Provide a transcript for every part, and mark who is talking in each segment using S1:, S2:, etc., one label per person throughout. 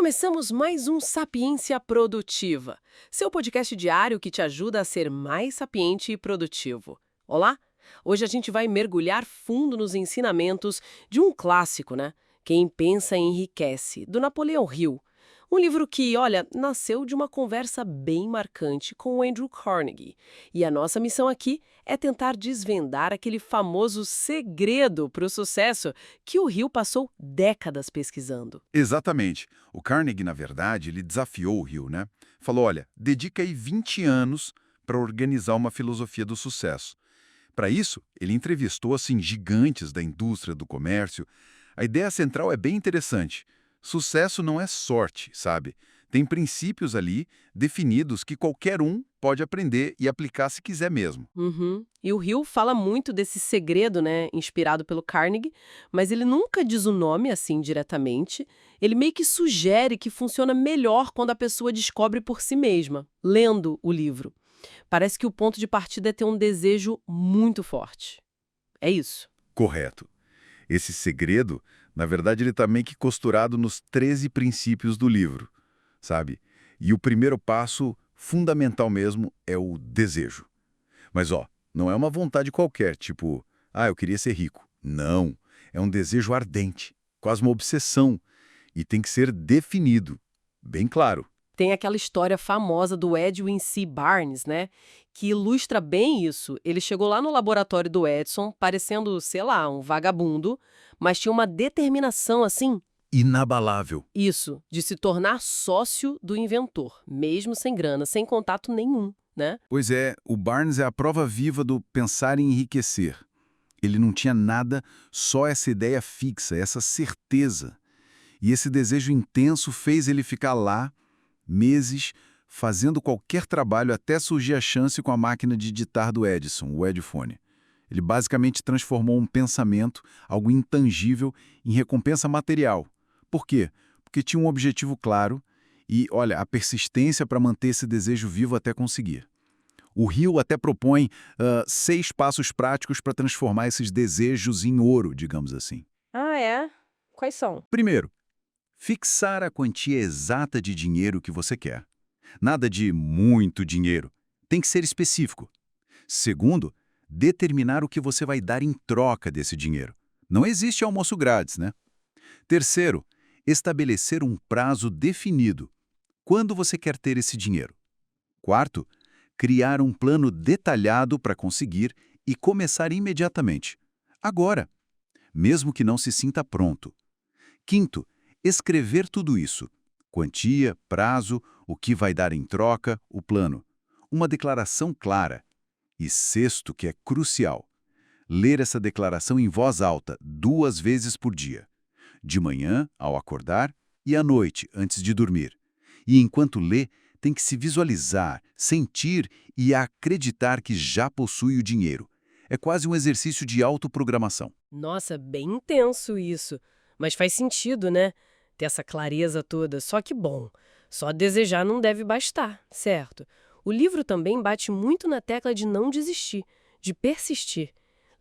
S1: Começamos mais um Sapiência Produtiva, seu podcast diário que te ajuda a ser mais sapiente e produtivo. Olá! Hoje a gente vai mergulhar fundo nos ensinamentos de um clássico, né? Quem Pensa Enriquece, do Napoleão Hill. Um livro que, olha, nasceu de uma conversa bem marcante com o Andrew Carnegie. E a nossa missão aqui é tentar desvendar aquele famoso segredo para o sucesso que o Hill passou décadas pesquisando.
S2: Exatamente. O Carnegie, na verdade, ele desafiou o Hill, né? Falou, olha, dedica aí 20 anos para organizar uma filosofia do sucesso. Para isso, ele entrevistou, assim, gigantes da indústria do comércio. A ideia central é bem interessante. Sucesso não é sorte, sabe? Tem princípios ali definidos que qualquer um pode aprender e aplicar se quiser mesmo.
S1: Uhum. E o Hill fala muito desse segredo, né, inspirado pelo Carnegie, mas ele nunca diz o nome assim diretamente. Ele meio que sugere que funciona melhor quando a pessoa descobre por si mesma, lendo o livro. Parece que o ponto de partida é ter um desejo muito forte. É isso.
S2: Correto. Esse segredo, na verdade, ele está meio que costurado nos 13 princípios do livro, sabe? E o primeiro passo, fundamental mesmo, é o desejo. Mas, ó, não é uma vontade qualquer, tipo, eu queria ser rico. Não, é um desejo ardente, quase uma obsessão, e tem que ser definido, bem claro.
S1: Tem aquela história famosa do Edwin C. Barnes, né? Que ilustra bem isso. Ele chegou lá no laboratório do Edison, parecendo, sei lá, um vagabundo, mas tinha uma determinação assim,
S2: Inabalável.
S1: isso, de se tornar sócio do inventor, mesmo sem grana, sem contato nenhum, né?
S2: Pois é, o Barnes é a prova viva do pensar em enriquecer. Ele não tinha nada, só essa ideia fixa, essa certeza. E esse desejo intenso fez ele ficar lá, meses, fazendo qualquer trabalho até surgir a chance com a máquina de digitar do Edison, o Edifone. Ele basicamente transformou um pensamento, algo intangível, em recompensa material. Por quê? Porque tinha um objetivo claro e, olha, a persistência para manter esse desejo vivo até conseguir. O Hill até propõe 6 passos práticos para transformar esses desejos em ouro, digamos assim.
S1: Ah, é? Quais são?
S2: Primeiro, fixar a quantia exata de dinheiro que você quer. Nada de muito dinheiro. Tem que ser específico. Segundo, determinar o que você vai dar em troca desse dinheiro. Não existe almoço grátis, né? Terceiro, estabelecer um prazo definido. Quando você quer ter esse dinheiro? Quarto, criar um plano detalhado para conseguir e começar imediatamente. Agora, mesmo que não se sinta pronto. Quinto, escrever tudo isso. Quantia, prazo, o que vai dar em troca, o plano. Uma declaração clara. E sexto, que é crucial, ler essa declaração em voz alta 2 vezes por dia. De manhã, ao acordar, e à noite, antes de dormir. E enquanto lê, tem que se visualizar, sentir e acreditar que já possui o dinheiro. É quase um exercício de autoprogramação.
S1: Nossa, bem intenso isso. Mas faz sentido, né? Ter essa clareza toda. Só que, bom, só desejar não deve bastar, certo? O livro também bate muito na tecla de não desistir, de persistir.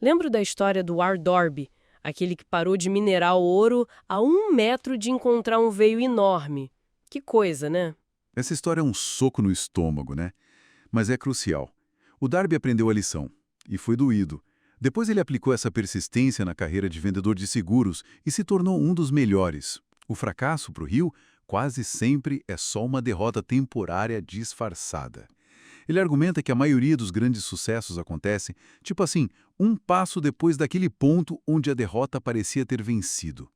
S1: Lembro da história do R. Dorby, aquele que parou de minerar o ouro a 1 metro de encontrar um veio enorme. Que coisa, né?
S2: Essa história é um soco no estômago, né? Mas é crucial. O Darby aprendeu a lição, e foi doído. Depois ele aplicou essa persistência na carreira de vendedor de seguros e se tornou um dos melhores. O fracasso para o Hill quase sempre é só uma derrota temporária disfarçada. Ele argumenta que a maioria dos grandes sucessos acontece, tipo assim, um passo depois daquele ponto onde a derrota parecia ter vencido.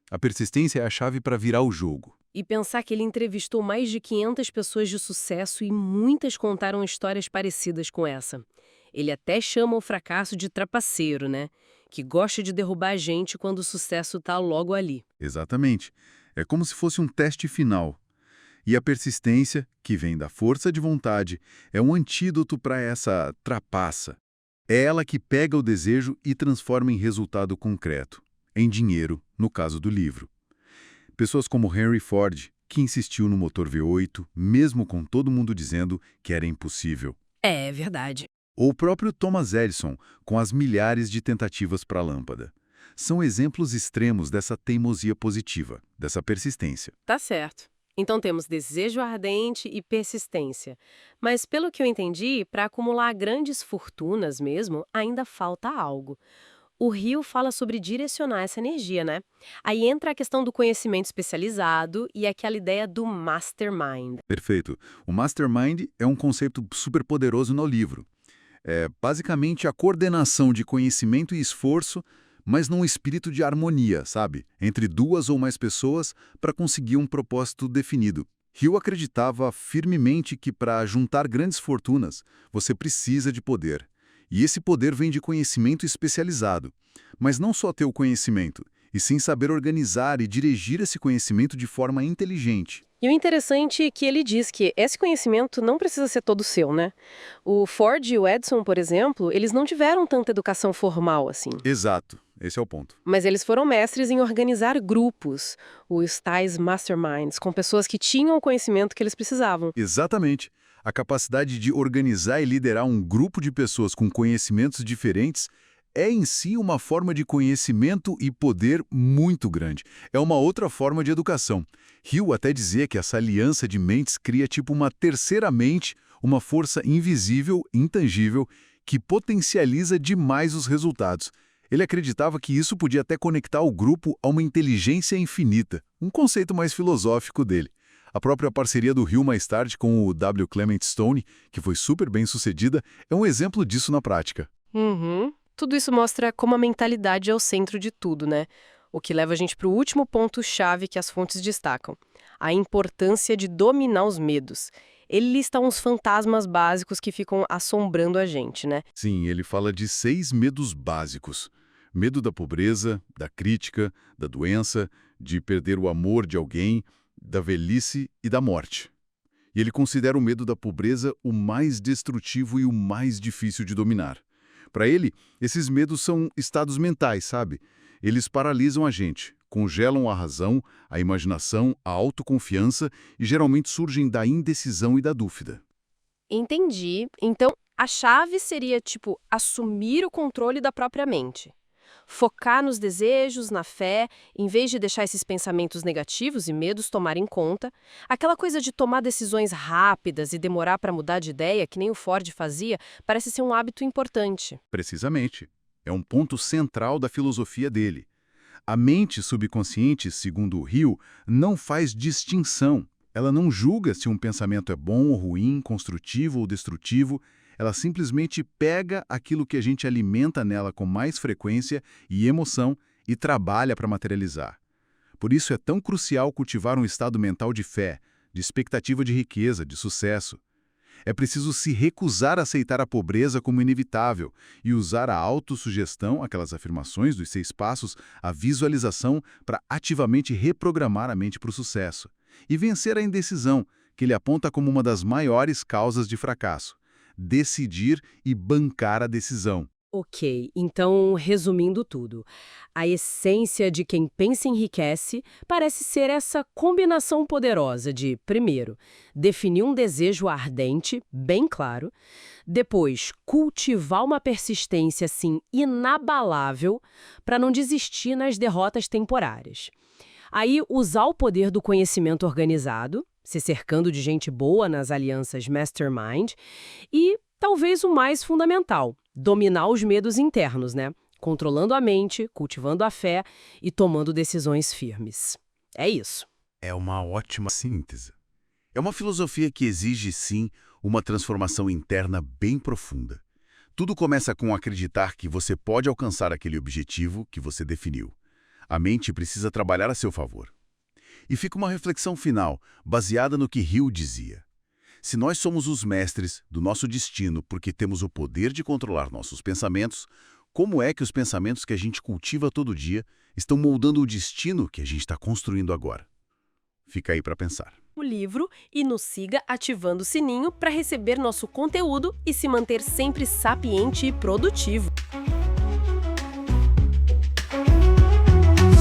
S2: A persistência é a chave para virar o jogo.
S1: E pensar que ele entrevistou mais de 500 pessoas de sucesso e muitas contaram histórias parecidas com essa. Ele até chama o fracasso de trapaceiro, né? Que gosta de derrubar a gente quando o sucesso está logo ali.
S2: Exatamente. É como se fosse um teste final. E a persistência, que vem da força de vontade, é um antídoto para essa trapaça. É ela que pega o desejo e transforma em resultado concreto, em dinheiro, no caso do livro. Pessoas como Henry Ford, que insistiu no motor V8, mesmo com todo mundo dizendo que era impossível.
S1: É verdade.
S2: Ou o próprio Thomas Edison, com as milhares de tentativas para a lâmpada. São exemplos extremos dessa teimosia positiva, dessa persistência.
S1: Tá certo. Então temos desejo ardente e persistência. Mas pelo que eu entendi, para acumular grandes fortunas mesmo, ainda falta algo. O Rio fala sobre direcionar essa energia, né? Aí entra a questão do conhecimento especializado e aquela ideia do mastermind.
S2: Perfeito. O Mastermind é um conceito super poderoso no livro. É basicamente a coordenação de conhecimento e esforço, mas num espírito de harmonia, sabe? Entre duas ou mais pessoas para conseguir um propósito definido. Hill acreditava firmemente que para juntar grandes fortunas, você precisa de poder. E esse poder vem de conhecimento especializado. Mas não só ter o conhecimento, e sim saber organizar e dirigir esse conhecimento de forma inteligente.
S1: E o interessante é que ele diz que esse conhecimento não precisa ser todo seu, né? O Ford e o Edison, por exemplo, eles não tiveram tanta educação formal assim.
S2: Exato, esse é o ponto.
S1: Mas eles foram mestres em organizar grupos, os tais masterminds, com pessoas que tinham o conhecimento que eles precisavam.
S2: Exatamente. A capacidade de organizar e liderar um grupo de pessoas com conhecimentos diferentes é em si uma forma de conhecimento e poder muito grande. É uma outra forma de educação. Hill até dizia que essa aliança de mentes cria tipo uma terceira mente, uma força invisível, intangível, que potencializa demais os resultados. Ele acreditava que isso podia até conectar o grupo a uma inteligência infinita, um conceito mais filosófico dele. A própria parceria do Hill mais tarde com o W. Clement Stone, que foi super bem sucedida, é um exemplo disso na prática.
S1: Uhum. Tudo isso mostra como a mentalidade é o centro de tudo, né? O que leva a gente para o último ponto-chave que as fontes destacam: a importância de dominar os medos. Ele lista uns fantasmas básicos que ficam assombrando a gente, né?
S2: Sim, ele fala de 6 medos básicos. Medo da pobreza, da crítica, da doença, de perder o amor de alguém, da velhice e da morte. E ele considera o medo da pobreza o mais destrutivo e o mais difícil de dominar. Para ele, esses medos são estados mentais, sabe? Eles paralisam a gente, congelam a razão, a imaginação, a autoconfiança e geralmente surgem da indecisão e da dúvida.
S1: Entendi. Então, a chave seria, tipo, assumir o controle da própria mente. Focar nos desejos, na fé, em vez de deixar esses pensamentos negativos e medos tomarem conta. Aquela coisa de tomar decisões rápidas e demorar para mudar de ideia, que nem o Ford fazia, parece ser um hábito importante.
S2: Precisamente. É um ponto central da filosofia dele. A mente subconsciente, segundo o Hill, não faz distinção. Ela não julga se um pensamento é bom ou ruim, construtivo ou destrutivo. Ela simplesmente pega aquilo que a gente alimenta nela com mais frequência e emoção e trabalha para materializar. Por isso é tão crucial cultivar um estado mental de fé, de expectativa de riqueza, de sucesso. É preciso se recusar a aceitar a pobreza como inevitável e usar a autossugestão, aquelas afirmações dos 6 passos, a visualização para ativamente reprogramar a mente para o sucesso. E vencer a indecisão, que ele aponta como uma das maiores causas de fracasso. Decidir e bancar a decisão.
S1: Ok, então, resumindo tudo, a essência de quem pensa enriquece parece ser essa combinação poderosa de, primeiro, definir um desejo ardente, bem claro, depois, cultivar uma persistência, assim, inabalável, para não desistir nas derrotas temporárias. Aí, usar o poder do conhecimento organizado, se cercando de gente boa nas alianças mastermind, e, talvez o mais fundamental, dominar os medos internos, né? Controlando a mente, cultivando a fé e tomando decisões firmes. É isso.
S2: É uma ótima síntese. É uma filosofia que exige, sim, uma transformação interna bem profunda. Tudo começa com acreditar que você pode alcançar aquele objetivo que você definiu. A mente precisa trabalhar a seu favor. E fica uma reflexão final, baseada no que Hill dizia. Se nós somos os mestres do nosso destino porque temos o poder de controlar nossos pensamentos, como é que os pensamentos que a gente cultiva todo dia estão moldando o destino que a gente está construindo agora? Fica aí para pensar.
S1: O livro e nos siga ativando o sininho para receber nosso conteúdo e se manter sempre sapiente e produtivo.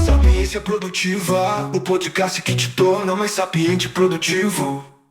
S3: Sapiência Produtiva, o podcast que te torna mais sapiente e produtivo.